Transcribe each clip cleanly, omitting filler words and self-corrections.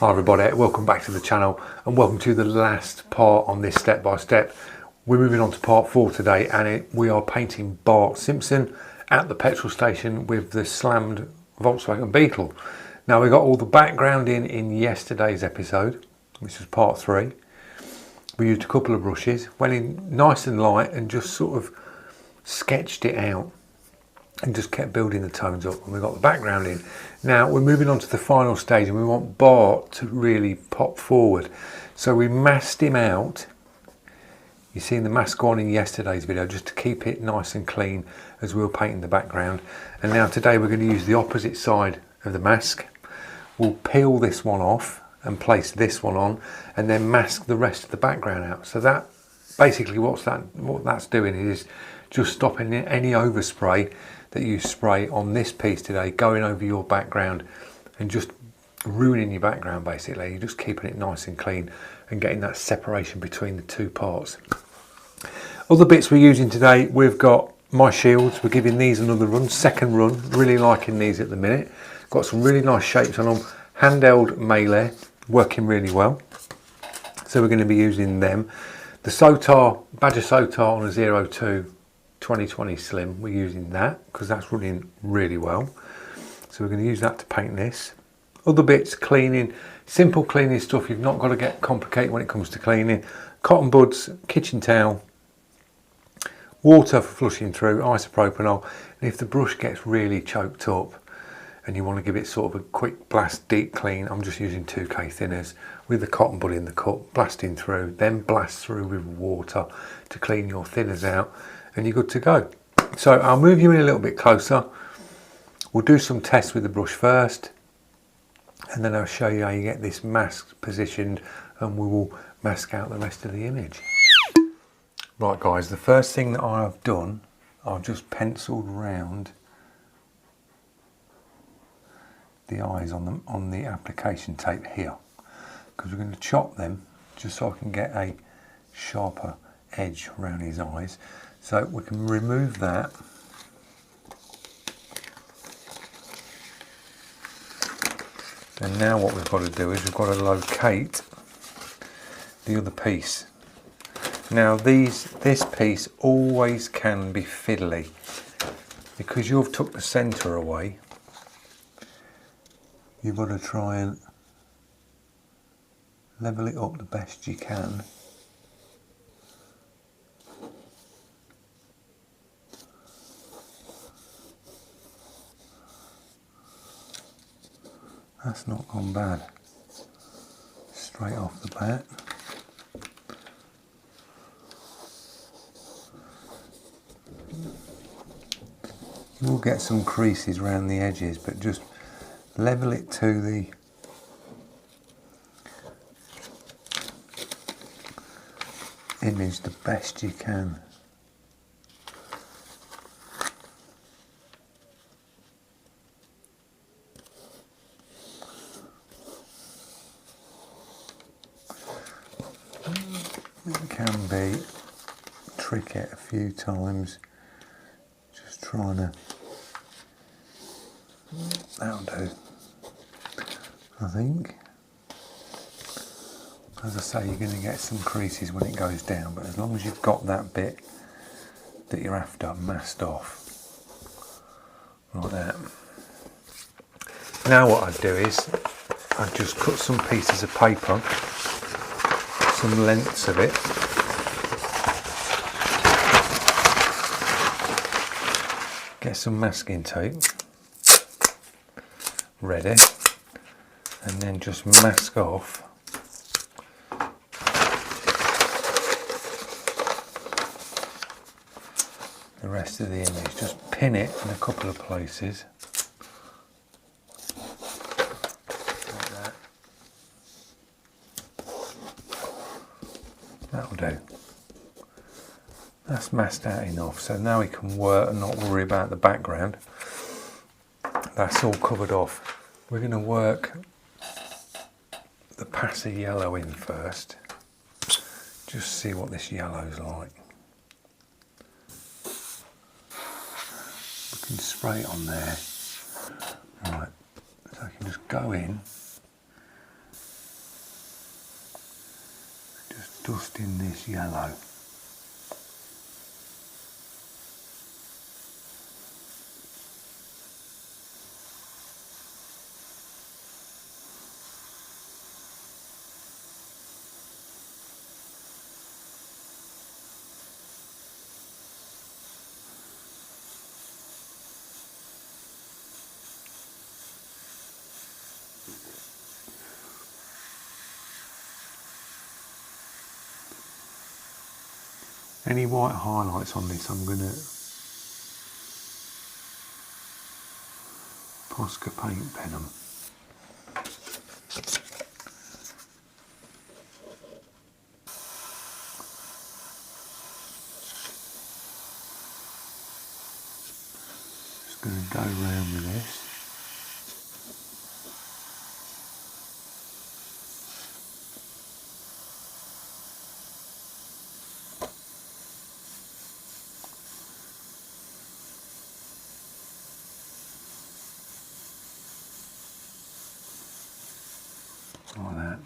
Hi everybody, welcome back to the channel and welcome to the last part on this step by step. We're moving on to part 4 today and we are painting Bart Simpson at the petrol station with the slammed Volkswagen Beetle. Now we got all the background in yesterday's episode, which was part 3. We used a couple of brushes, went in nice and light and just sort of sketched it out and just kept building the tones up, and we got the background in. Now we're moving on to the final stage and we want Bart to really pop forward. So we masked him out. You've seen the mask on in yesterday's video just to keep it nice and clean as we were painting the background. And now today we're going to use the opposite side of the mask. We'll peel this one off and place this one on and then mask the rest of the background out. So that basically what that's doing is just stopping any overspray that you spray on this piece today going over your background and just ruining your background. Basically you're just keeping it nice and clean and getting that separation between the two parts. Other bits we're using today, we've got my shields. We're giving these another run, second run, really liking these at the minute. Got some really nice shapes on them, handheld melee, working really well, so we're going to be using them. The Sotar, Badger Sotar on a 02 2020 Slim, we're using that because that's running really well, so we're going to use that to paint this. Other bits, cleaning, simple cleaning stuff. You've not got to get complicated when it comes to cleaning. Cotton buds, kitchen towel, water for flushing through, isopropanol, and if the brush gets really choked up and you want to give it sort of a quick blast deep clean, I'm just using 2K thinners with the cotton bud in the cup, blasting through, then blast through with water to clean your thinners out, and you're good to go. So I'll move you in a little bit closer. We'll do some tests with the brush first, and then I'll show you how you get this mask positioned, and we will mask out the rest of the image. Right guys, the first thing that I've done, I've just penciled round the eyes on the application tape here, because we're going to chop them just so I can get a sharper edge around his eyes. So we can remove that. And now what we've got to do is we've got to locate the other piece. Now this piece always can be fiddly because you've took the centre away. You've got to try and level it up the best you can. That's not gone bad. Straight off the bat. You will get some creases around the edges, but just level it to the image the best you can. It can be tricky a few times, just trying to, that'll do, I think. As I say, you're going to get some creases when it goes down, but as long as you've got that bit that you're after masked off, like that. Now what I'd do is, I'd just cut some pieces of paper, some lengths of it, get some masking tape ready, and then just mask off the rest of the image. Just pin it in a couple of places like that. That'll do. That's masked out enough, so now we can work and not worry about the background. That's all covered off. We're going to work the passy yellow in first. Just see what this yellow's like. We can spray it on there. Right, so I can just go in dusting this yellow. Any white highlights on this, I'm going to Posca paint pen them. Just going to go around with this. Like that.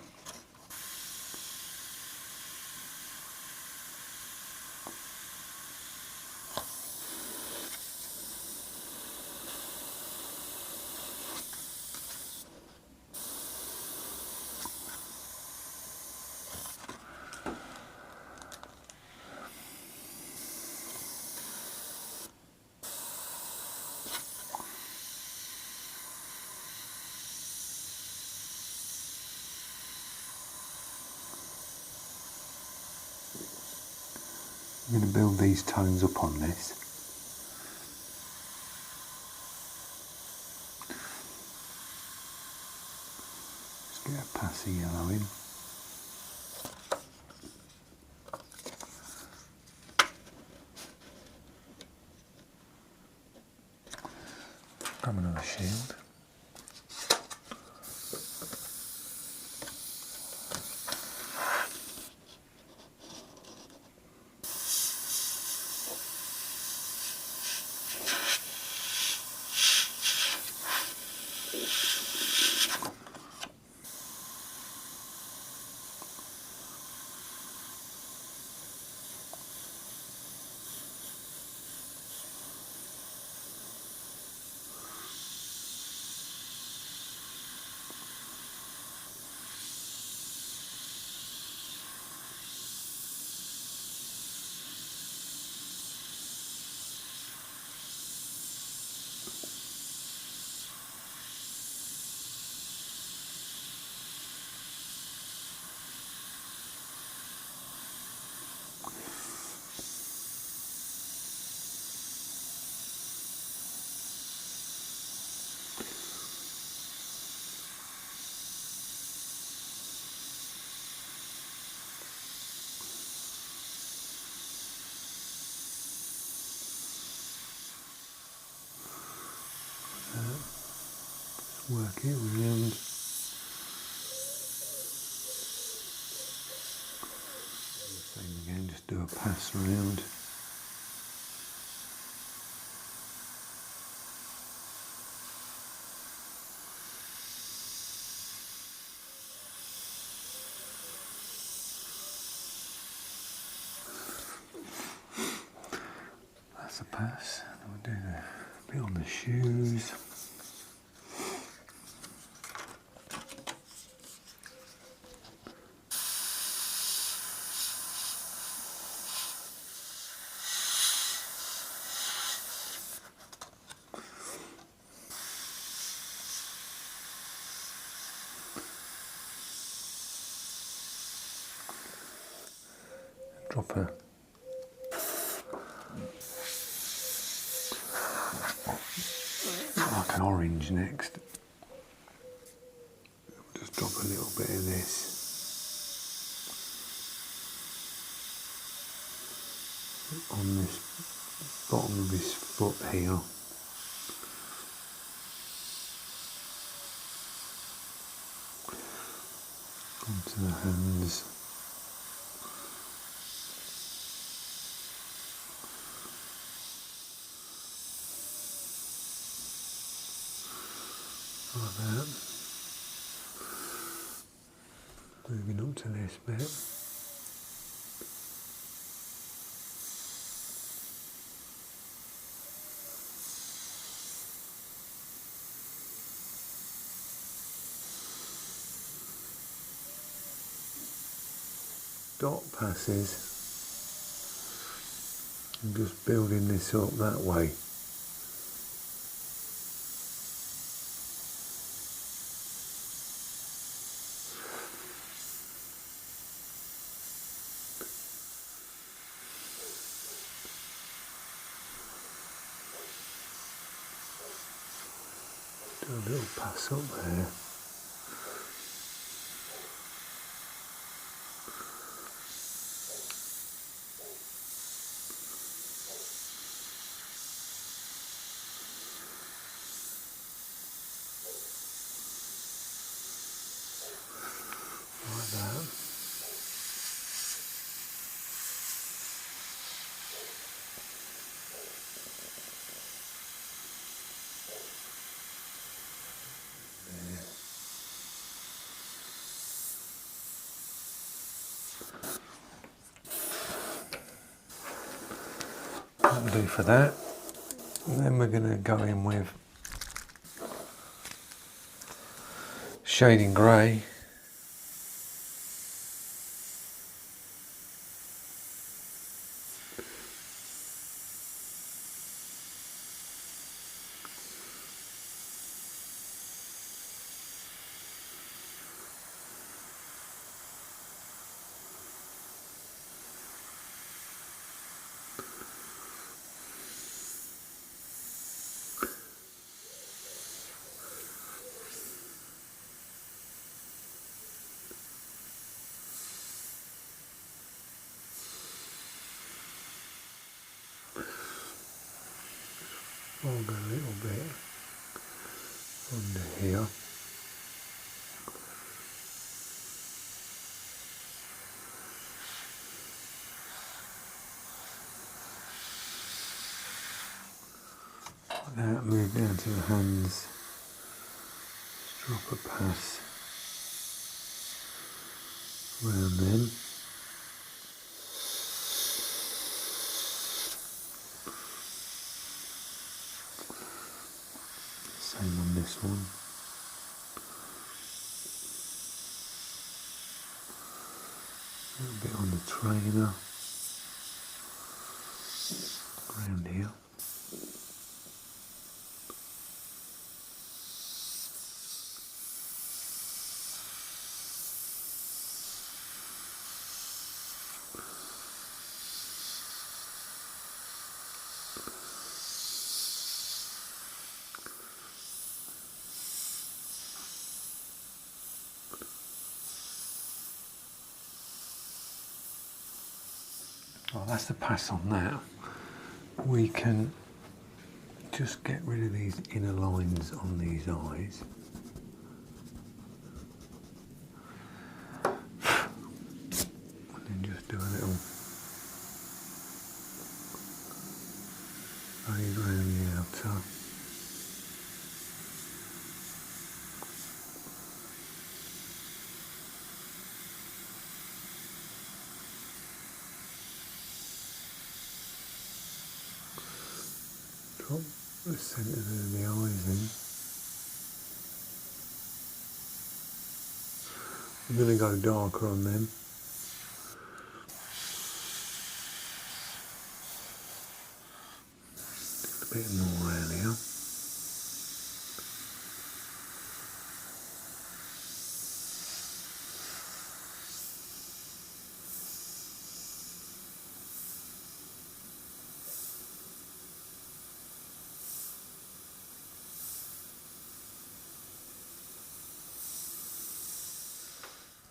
I'm going to build these tones up on this. Just get a passy yellow in. Grab another shield. Work it around. Same again, just do a pass around. That's a pass. And we'll do the bit on the shoes. Drop a like an orange next. Just drop a little bit of this. On this bottom of his foot here. Onto the hands. Like that. Moving up to this bit. dot passes and just building this up that way. Do a little pass up there. Like that. That'll do for that. And then we're going to go in with shading grey. I'll go a little bit under here. Like that, move down to the hands, just drop a pass around them. Same on this one. A little bit on the trainer, around here. Well, that's the pass on that. We can just get rid of these inner lines on these eyes. And then just do a little fade around the outer. Drop the centre of the eyes in. I'm going to go darker on them. A bit more around here.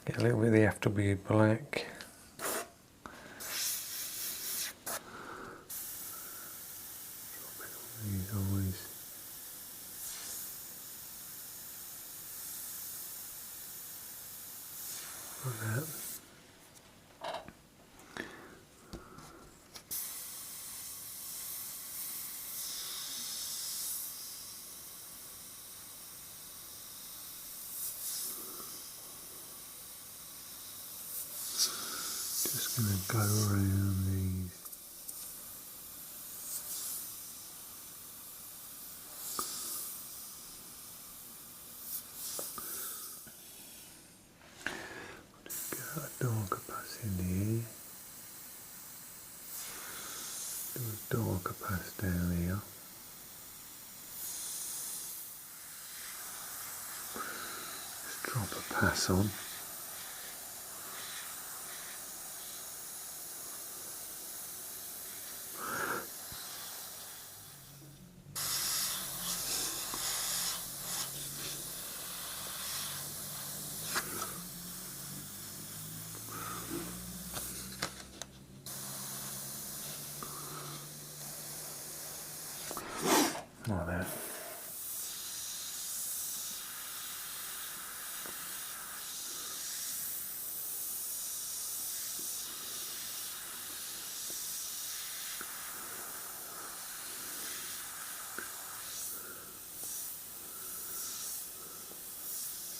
Get a little bit of the FW black. These eyes. Like that. Just going to go around these. Just get a darker pass in here. darker pass down here. Just drop a pass on. Like that.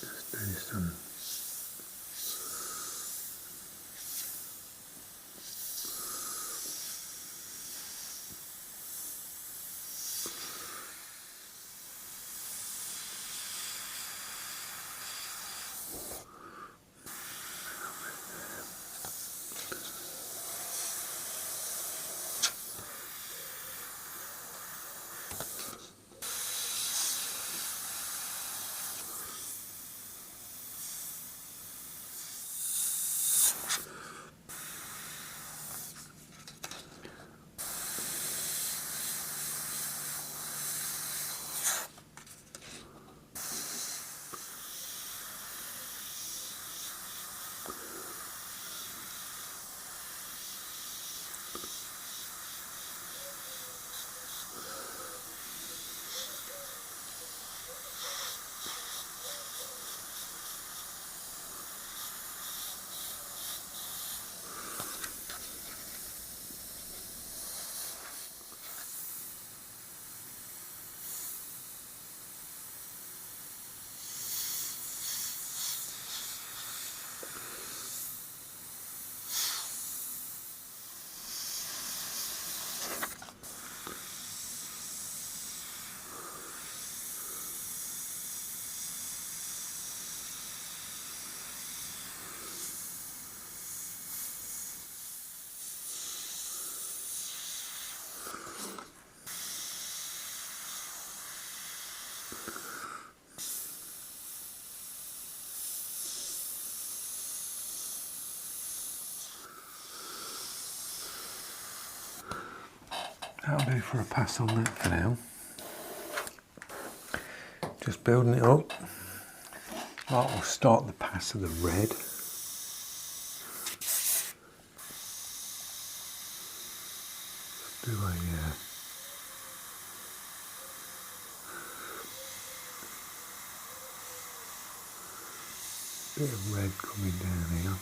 Just do some that'll do for a pass on that for now. Just building it up. Right, we'll start the pass of the red. Do a bit of red coming down here.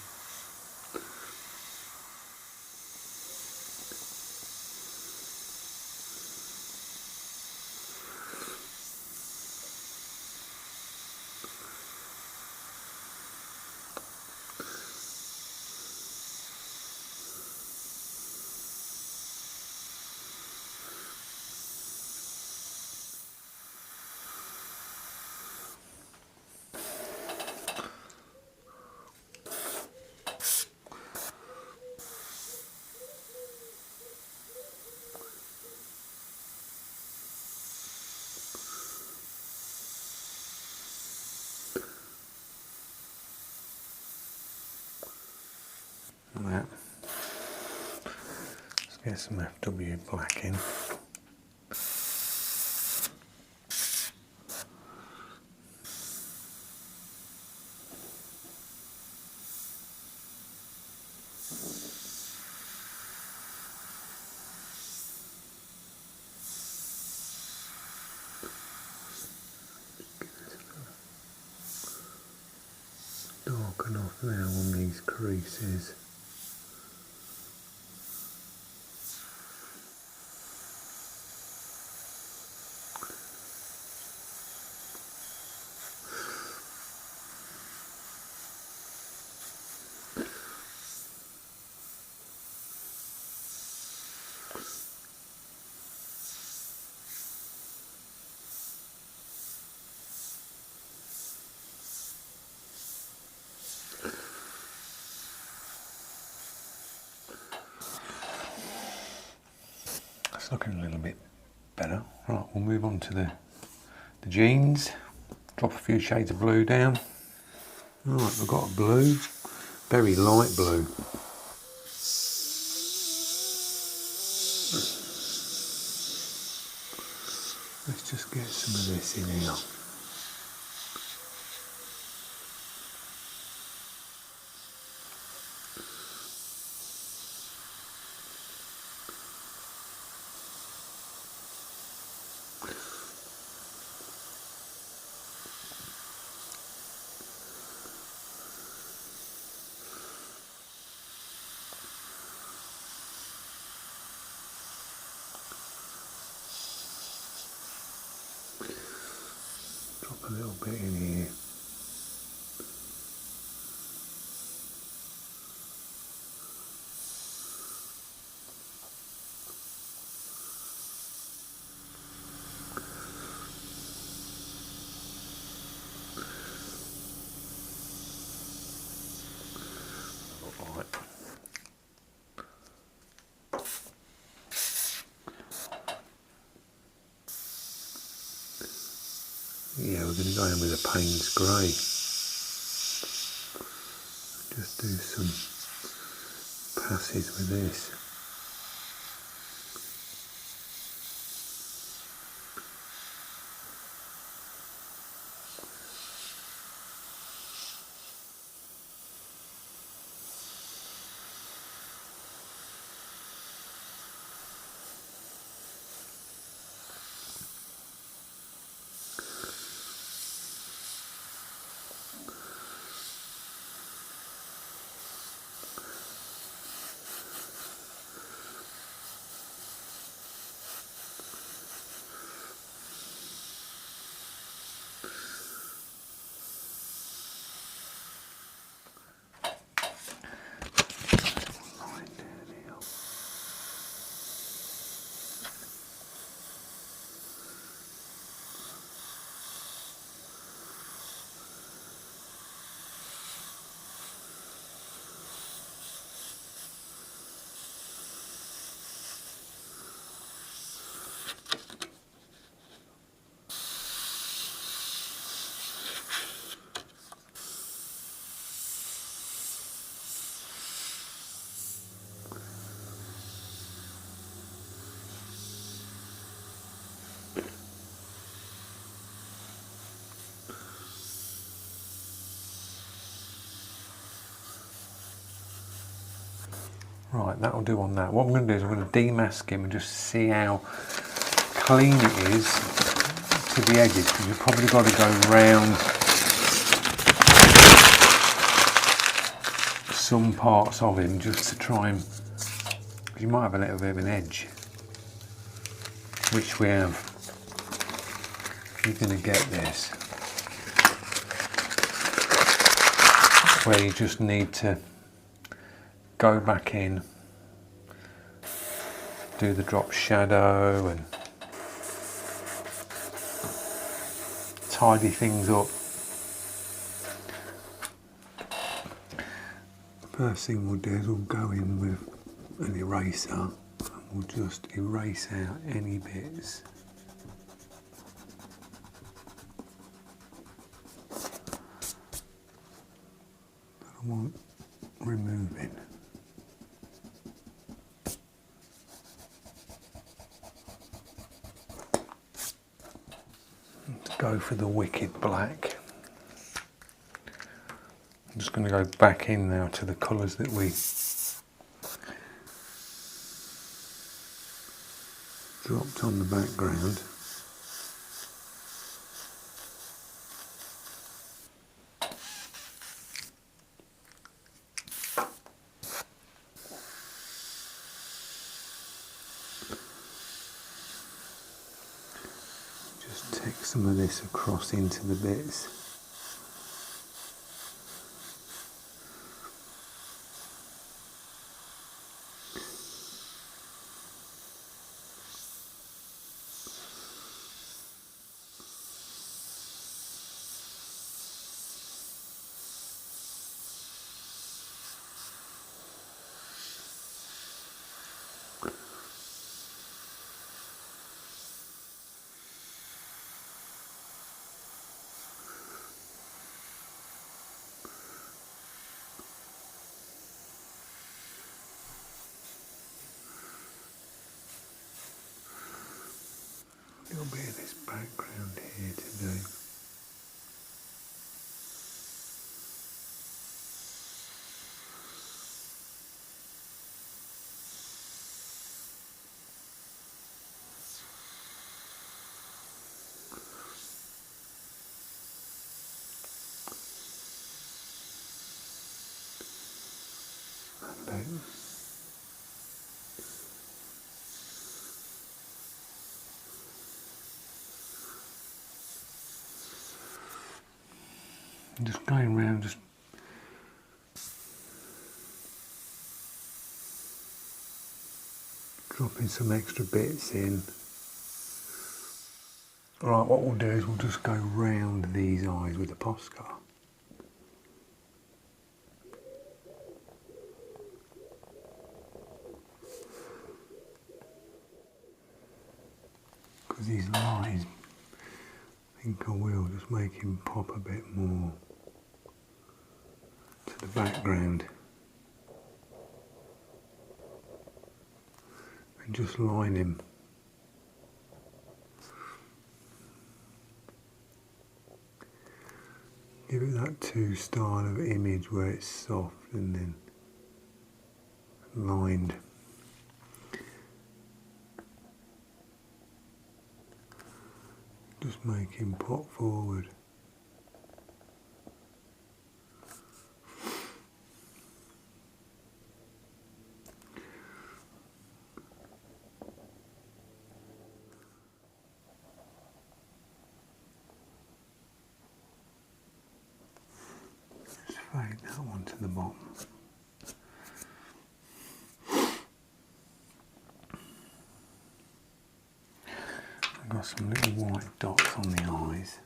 Like that. Let's get some FW black in. Dark enough now on these creases. It's looking a little bit better. Right, we'll move on to the jeans. Drop a few shades of blue down. Right, we've got a blue, very light blue. Let's just get some of this in here. Drop a little bit in here. Yeah, we're going to go in with a Payne's Grey. Just do some passes with this. Right, that'll do on that. What I'm going to do is I'm going to demask him and just see how clean it is to the edges, because you've probably got to go round some parts of him just to try and, because you might have a little bit of an edge, which we have. You're going to get this where you just need to go back in, do the drop shadow and tidy things up. First thing we'll do is we'll go in with an eraser and we'll just erase out any bits that I want removing. Go for the wicked black. I'm just going to go back in now to the colours that we dropped on the background. Take some of this across into the bits. little bit of this background here to do. And just going around, just dropping some extra bits in. Right, what we'll do is we'll just go round these eyes with the Posca. Because these lines, I think I will just make him pop a bit more to the background. And just line him. Give it that two style of image where it's soft and then lined. Just make him pop forward. Just fade that one to the bottom. I've got some little white dots on the eyes.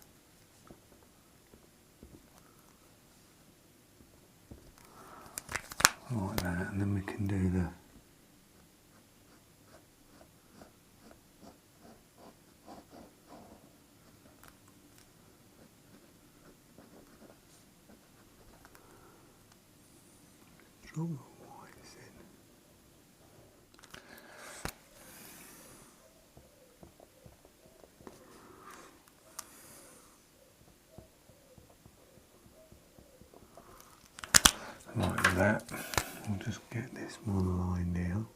Like that, and then we can do the drop the whites in. Like that. We'll just get this one line now.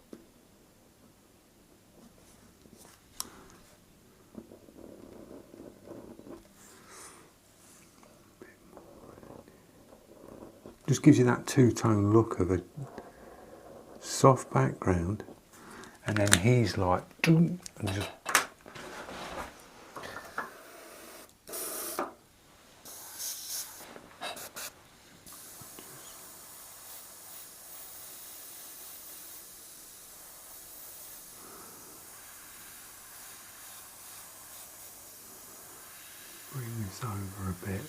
Just gives you that two-tone look of a soft background, and then he's like, and just bring this over a bit.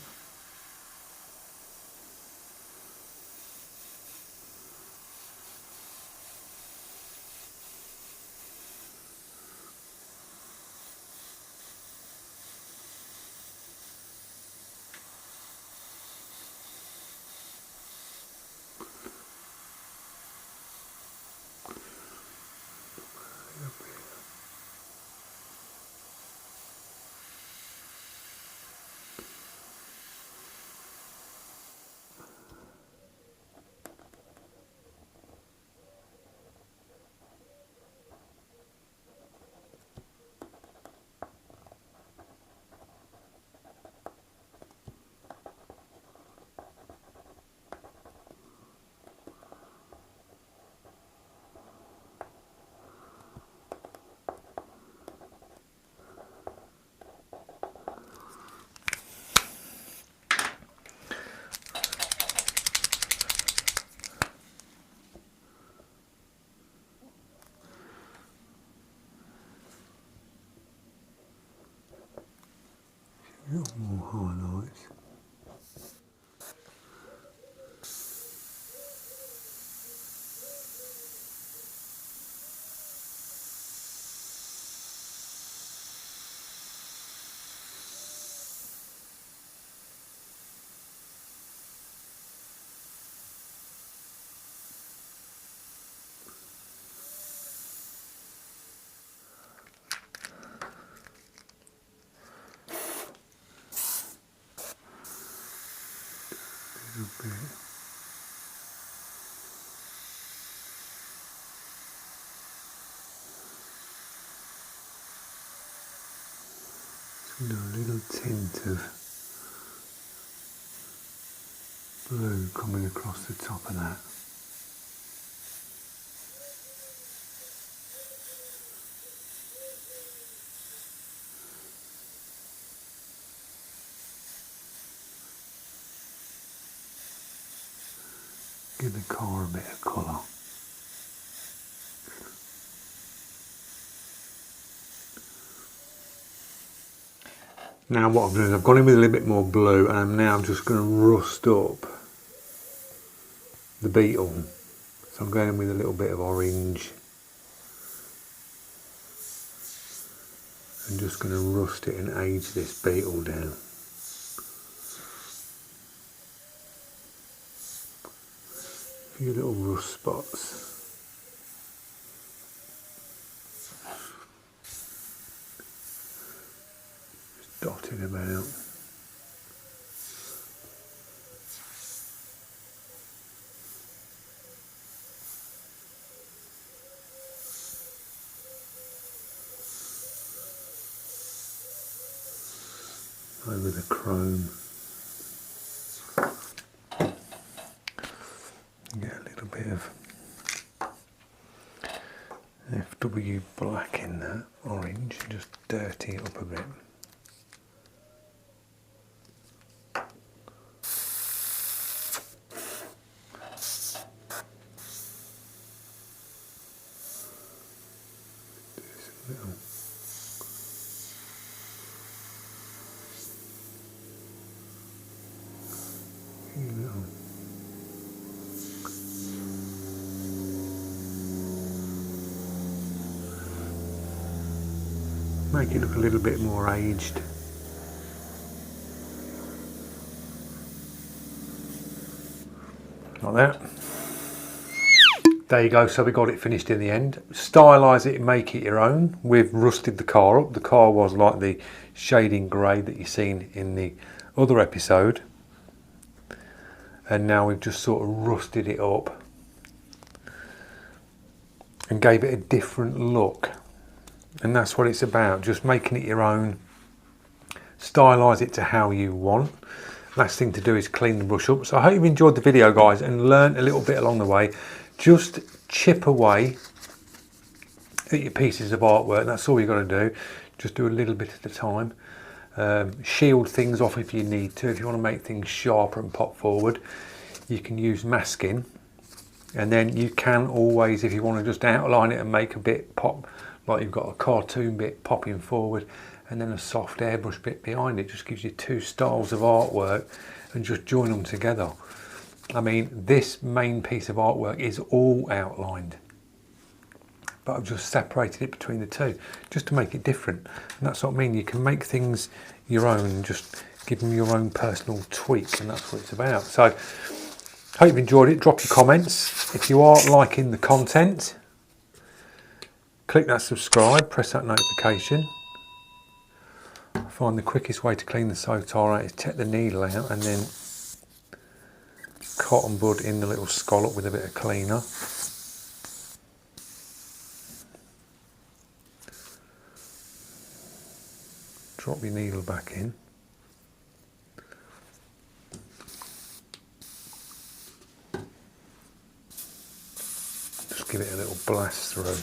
A little tint of blue coming across the top of that. Give the car a bit of colour. Now what I've done is I've gone in with a little bit more blue, and I'm just going to rust up the beetle. So I'm going in with a little bit of orange and just going to rust it and age this beetle down. A few little rust spots. Just dotted about. Over the chrome. Get a little bit of FW black in that orange, just dirty it up a bit. Do some little make it look a little bit more aged. Like that. There you go, so we got it finished in the end. Stylise it and make it your own. We've rusted the car up. The car was like the shading grey that you've seen in the other episode. And now we've just sort of rusted it up and gave it a different look. And that's what it's about, just making it your own. Stylise it to how you want. Last thing to do is clean the brush up. So I hope you've enjoyed the video, guys, and learned a little bit along the way. Just chip away at your pieces of artwork. That's all you've got to do. Just do a little bit at a time. Shield things off if you need to. If you want to make things sharper and pop forward, you can use masking. And then you can always, if you want to just outline it and make a bit pop, like you've got a cartoon bit popping forward and then a soft airbrush bit behind it, just gives you two styles of artwork, and just join them together. I mean, this main piece of artwork is all outlined, but I've just separated it between the two just to make it different. And that's what I mean, you can make things your own and just give them your own personal tweak, and that's what it's about. So hope you've enjoyed it. Drop your comments if you are liking the content. Click that subscribe, press that notification. I find the quickest way to clean the sotar out is take the needle out and then cotton bud in the little scallop with a bit of cleaner. Drop your needle back in. Just give it a little blast through.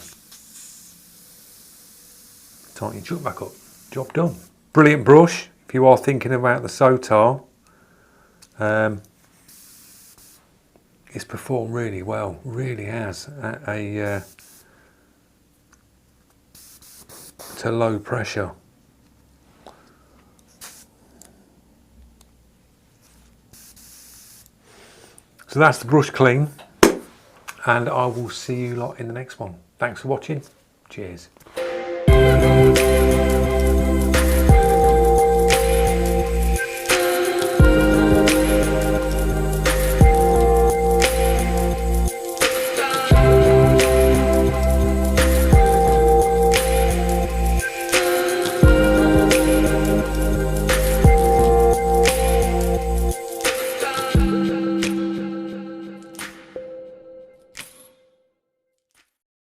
Tighten your chuck back up. Job done. Brilliant brush. If you are thinking about the sotar, it's performed really well. Really has at a to low pressure. So that's the brush clean, and I will see you lot in the next one. Thanks for watching. Cheers.